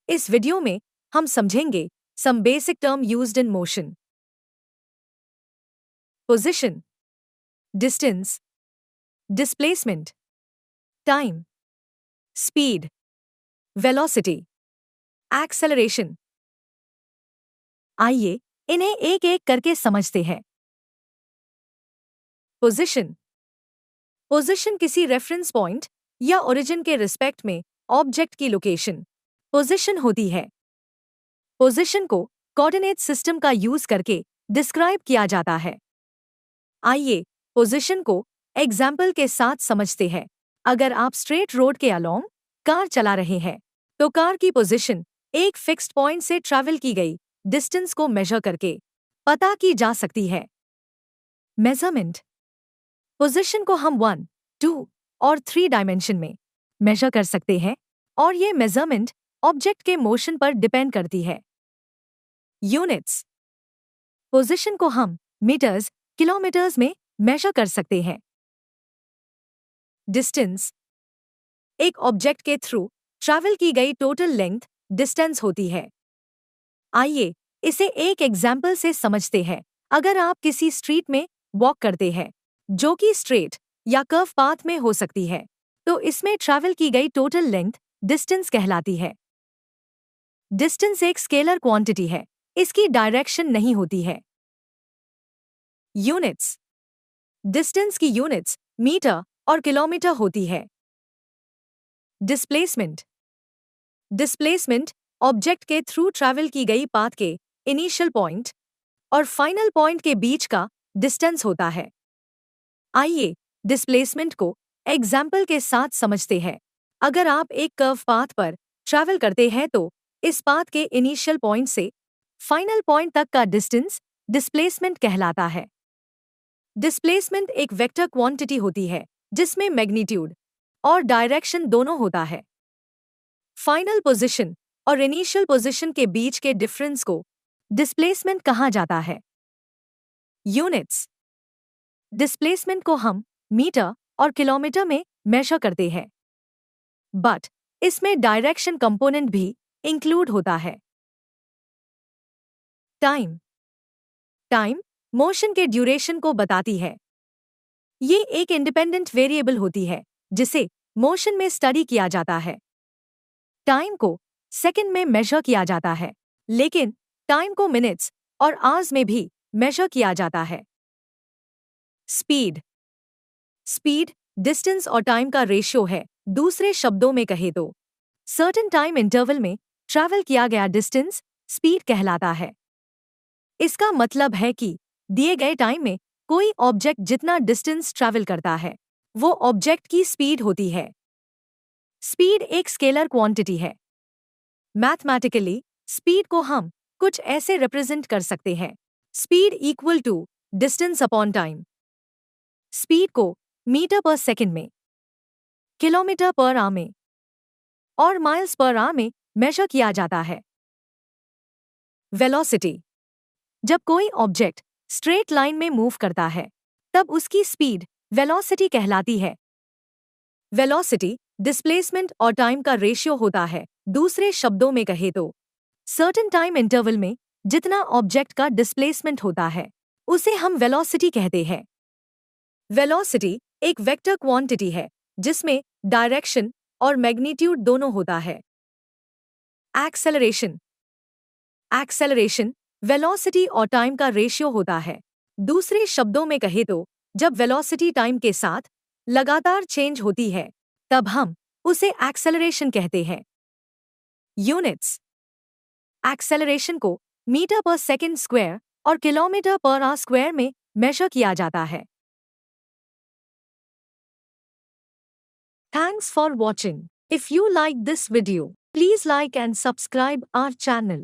इस वीडियो में हम समझेंगे some basic term used in motion. Position, distance, displacement, time, speed, velocity, acceleration. आइए इन्हें एक एक करके समझते हैं। पोजीशन। पोजीशन किसी रेफरेंस पॉइंट या ओरिजिन के रिस्पेक्ट में ऑब्जेक्ट की लोकेशन पोजीशन होती है। पोजीशन को कोऑर्डिनेट सिस्टम का यूज करके डिस्क्राइब किया जाता है। आइए पोजीशन को एग्जाम्पल के साथ समझते हैं। अगर आप स्ट्रेट रोड के अलोंग कार चला रहे हैं तो कार की पोजीशन एक फिक्स्ड पॉइंट से ट्रैवल की गई डिस्टेंस को मेजर करके पता की जा सकती है। मेजरमेंट। पोजीशन को हम 1, 2 और 3 डायमेंशन में मेजर कर सकते हैं और ये मेजरमेंट ऑब्जेक्ट के मोशन पर डिपेंड करती है। यूनिट्स। पोजीशन को हम मीटर्स, किलोमीटर्स में मेजर कर सकते हैं। डिस्टेंस। एक ऑब्जेक्ट के थ्रू ट्रैवल की गई टोटल लेंथ डिस्टेंस होती है। आइए इसे एक एग्जाम्पल से समझते हैं। अगर आप किसी स्ट्रीट में वॉक करते हैं जो कि स्ट्रेट या कर्व पाथ में हो सकती है तो इसमें ट्रैवल की गई टोटल लेंथ डिस्टेंस कहलाती है। डिस्टेंस एक स्केलर क्वांटिटी है, इसकी डायरेक्शन नहीं होती है। यूनिट्स। डिस्टेंस की यूनिट्स मीटर और किलोमीटर होती है। डिस्प्लेसमेंट। डिस्प्लेसमेंट ऑब्जेक्ट के थ्रू ट्रैवल की गई पाथ के इनिशियल पॉइंट और फाइनल पॉइंट के बीच का डिस्टेंस होता है। आइए डिस्प्लेसमेंट को एग्जाम्पल के साथ समझते हैं। अगर आप एक कर्व पाथ पर ट्रैवल करते हैं तो इस पाथ के इनिशियल पॉइंट से फाइनल पॉइंट तक का डिस्टेंस डिस्प्लेसमेंट कहलाता है। डिस्प्लेसमेंट एक वेक्टर क्वांटिटी होती है जिसमें मैग्नीट्यूड और डायरेक्शन दोनों होता है। फाइनल पोजीशन और इनिशियल पोजीशन के बीच के डिफरेंस को डिस्प्लेसमेंट कहा जाता है। यूनिट्स। डिस्प्लेसमेंट को हम मीटर और किलोमीटर में मेजर करते हैं, बट इसमें डायरेक्शन कंपोनेंट भी इंक्लूड होता है। टाइम। टाइम मोशन के ड्यूरेशन को बताती है। ये एक इंडिपेंडेंट वेरिएबल होती है जिसे मोशन में स्टडी किया जाता है। टाइम को सेकंड में मेजर किया जाता है, लेकिन टाइम को मिनट्स और आवर्स में भी मेजर किया जाता है। स्पीड। स्पीड डिस्टेंस और टाइम का रेशियो है। दूसरे शब्दों में कहे तो सर्टेन टाइम इंटरवल में ट्रैवल किया गया डिस्टेंस स्पीड कहलाता है। इसका मतलब है कि दिए गए टाइम में कोई ऑब्जेक्ट जितना डिस्टेंस ट्रैवल करता है वो ऑब्जेक्ट की स्पीड होती है। स्पीड एक स्केलर क्वांटिटी है। मैथमेटिकली स्पीड को हम कुछ ऐसे रिप्रेजेंट कर सकते हैं। Speed equal to distance upon time. Speed को मीटर पर सेकंड में, किलोमीटर पर आवर में और माइल्स पर आवर में मेजर किया जाता है। वेलोसिटी। जब कोई ऑब्जेक्ट स्ट्रेट लाइन में मूव करता है तब उसकी स्पीड वेलोसिटी कहलाती है। वेलोसिटी डिस्प्लेसमेंट और टाइम का रेशियो होता है। दूसरे शब्दों में कहे तो सर्टेन टाइम इंटरवल में जितना ऑब्जेक्ट का डिस्प्लेसमेंट होता है उसे हम वेलोसिटी कहते हैं। वेलोसिटी एक वेक्टर क्वांटिटी है जिसमें डायरेक्शन और मैग्नीट्यूड दोनों होता है। एक्सेलरेशन। एक्सेलरेशन वेलोसिटी और टाइम का रेशियो होता है। दूसरे शब्दों में कहे तो जब वेलोसिटी टाइम के साथ लगातार चेंज होती है तब हम उसे एक्सेलरेशन कहते हैं। यूनिट्स। एक्सेलरेशन को मीटर पर सेकंड स्क्वायर और किलोमीटर पर आवर स्क्वायर में मेजर किया जाता है। Thanks for watching. If you like this video, please like and subscribe our channel.